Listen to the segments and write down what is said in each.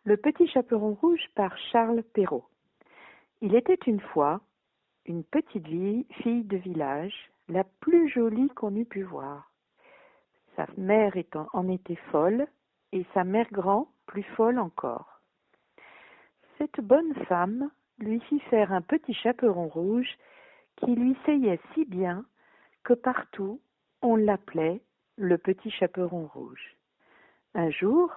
Le petit chaperon rouge par Charles Perrault. Il était une fois une petite fille de village, la plus jolie qu'on eût pu voir. Sa mère en était folle et sa mère grand plus folle encore. Cette bonne femme lui fit faire un petit chaperon rouge qui lui seyait si bien que partout on l'appelait le petit chaperon rouge. Un jour,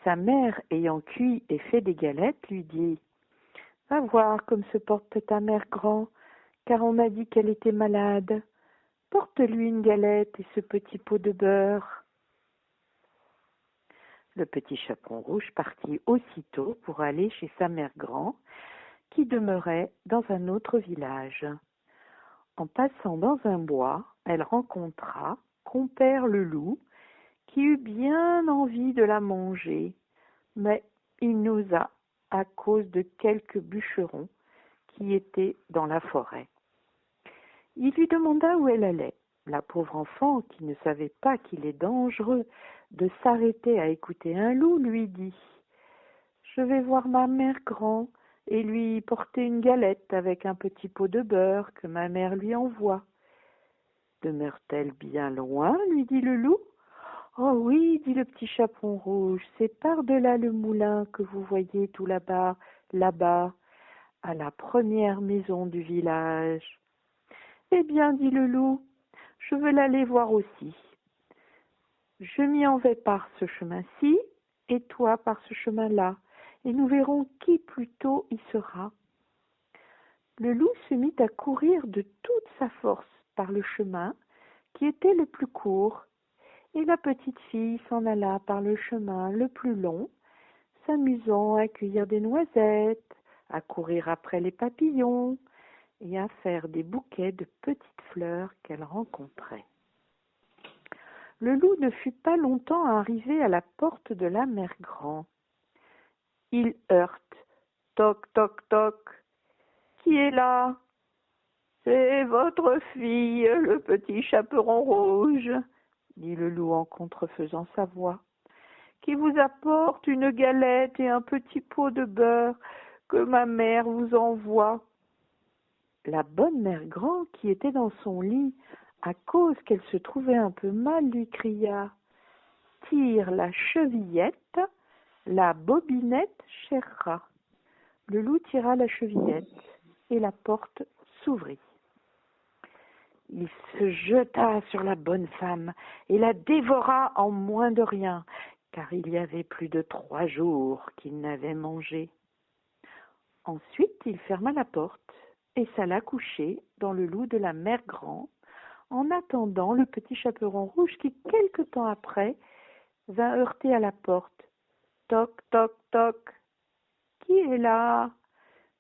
sa mère, ayant cuit et fait des galettes, lui dit « Va voir comme se porte ta mère grand, car on m'a dit qu'elle était malade. Porte-lui une galette et ce petit pot de beurre. » Le petit chaperon rouge partit aussitôt pour aller chez sa mère grand, qui demeurait dans un autre village. En passant dans un bois, elle rencontra compère le loup, qui eut bien envie de la manger, mais il n'osa à cause de quelques bûcherons qui étaient dans la forêt. Il lui demanda où elle allait. La pauvre enfant, qui ne savait pas qu'il est dangereux de s'arrêter à écouter un loup, lui dit « Je vais voir ma mère grand et lui porter une galette avec un petit pot de beurre que ma mère lui envoie. » « Demeure-t-elle bien loin ?» lui dit le loup. « Oh oui, dit le petit chaperon rouge, c'est par-delà le moulin que vous voyez tout là-bas, à la première maison du village. » « Eh bien, dit le loup, je veux l'aller voir aussi. Je m'y en vais par ce chemin-ci, et toi par ce chemin-là, et nous verrons qui plus tôt y sera. » Le loup se mit à courir de toute sa force par le chemin qui était le plus court, et la petite fille s'en alla par le chemin le plus long, s'amusant à cueillir des noisettes, à courir après les papillons et à faire des bouquets de petites fleurs qu'elle rencontrait. Le loup ne fut pas longtemps arrivé à la porte de la mère grand. Il heurte. Toc, toc, toc. Qui est là ? C'est votre fille, le petit chaperon rouge, dit le loup en contrefaisant sa voix, qui vous apporte une galette et un petit pot de beurre que ma mère vous envoie. La bonne mère grand, qui était dans son lit, à cause qu'elle se trouvait un peu mal, lui cria « Tire la chevillette, la bobinette chérera. » Le loup tira la chevillette et la porte s'ouvrit. Il se jeta sur la bonne femme et la dévora en moins de rien, car il y avait plus de 3 jours qu'il n'avait mangé. Ensuite, il ferma la porte et s'alla coucher dans le loup de la mère grand, en attendant le petit chaperon rouge qui, quelque temps après, vint heurter à la porte. Toc, toc, toc. Qui est là ?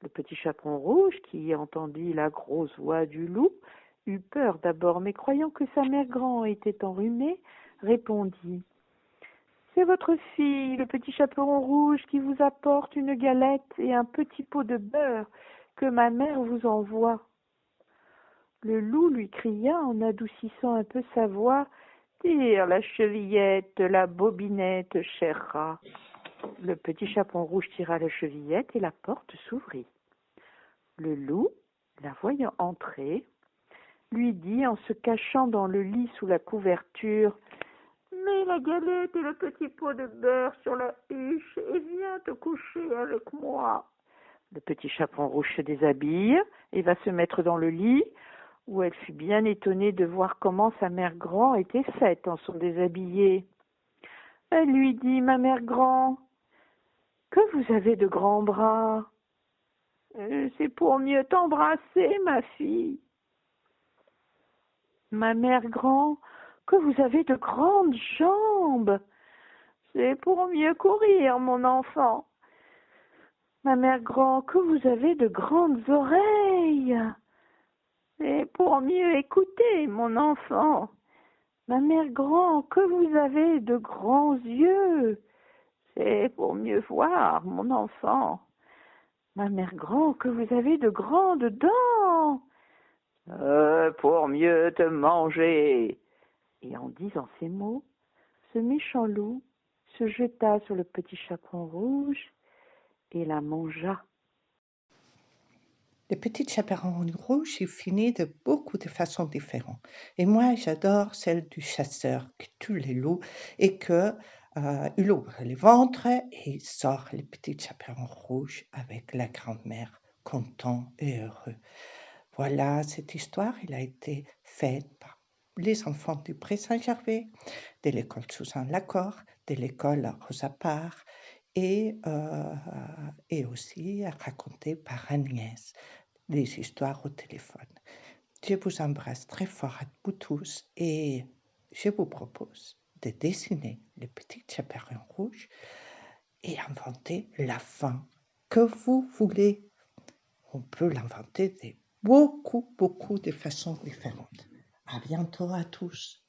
Le petit chaperon rouge, qui entendit la grosse voix du loup, eut peur d'abord, mais croyant que sa mère grand était enrhumée, répondit « C'est votre fille, le petit chaperon rouge, qui vous apporte une galette et un petit pot de beurre que ma mère vous envoie. » Le loup lui cria en adoucissant un peu sa voix « Tire la chevillette, la bobinette chérera. » Le petit chaperon rouge tira la chevillette et la porte s'ouvrit. Le loup, la voyant entrer, lui dit en se cachant dans le lit sous la couverture « Mets la galette et le petit pot de beurre sur la huche et viens te coucher avec moi. » Le petit chaperon rouge se déshabille et va se mettre dans le lit, où elle fut bien étonnée de voir comment sa mère grand était faite en son déshabillé. Elle lui dit « Ma mère grand, que vous avez de grands bras. »« C'est pour mieux t'embrasser, ma fille. »« Ma mère grand, que vous avez de grandes jambes. »« C'est pour mieux courir, mon enfant. »« Ma mère grand, que vous avez de grandes oreilles. »« C'est pour mieux écouter, mon enfant. »« Ma mère grand, que vous avez de grands yeux. » C'est pour mieux voir, mon enfant. Ma mère grand, que vous avez de grandes dents. Pour mieux te manger. Et en disant ces mots, ce méchant loup se jeta sur le petit chaperon rouge et la mangea. Le petit chaperon rouge est fini de beaucoup de façons différentes. Et moi, j'adore celle du chasseur qui tue les loups et il ouvre le ventre et il sort le petit chaperon rouge avec la grand-mère, content et heureux. Voilà, cette histoire, elle a été faite par les enfants du Pré Saint-Gervais, de l'école Suzanne Lacor, de l'école Rosa Parr et aussi racontée par Agnès, des histoires au téléphone. Je vous embrasse très fort à vous tous et je vous propose de dessiner le petit chaperon rouge et inventer la fin que vous voulez. On peut l'inventer de beaucoup de façons différentes. À bientôt à tous.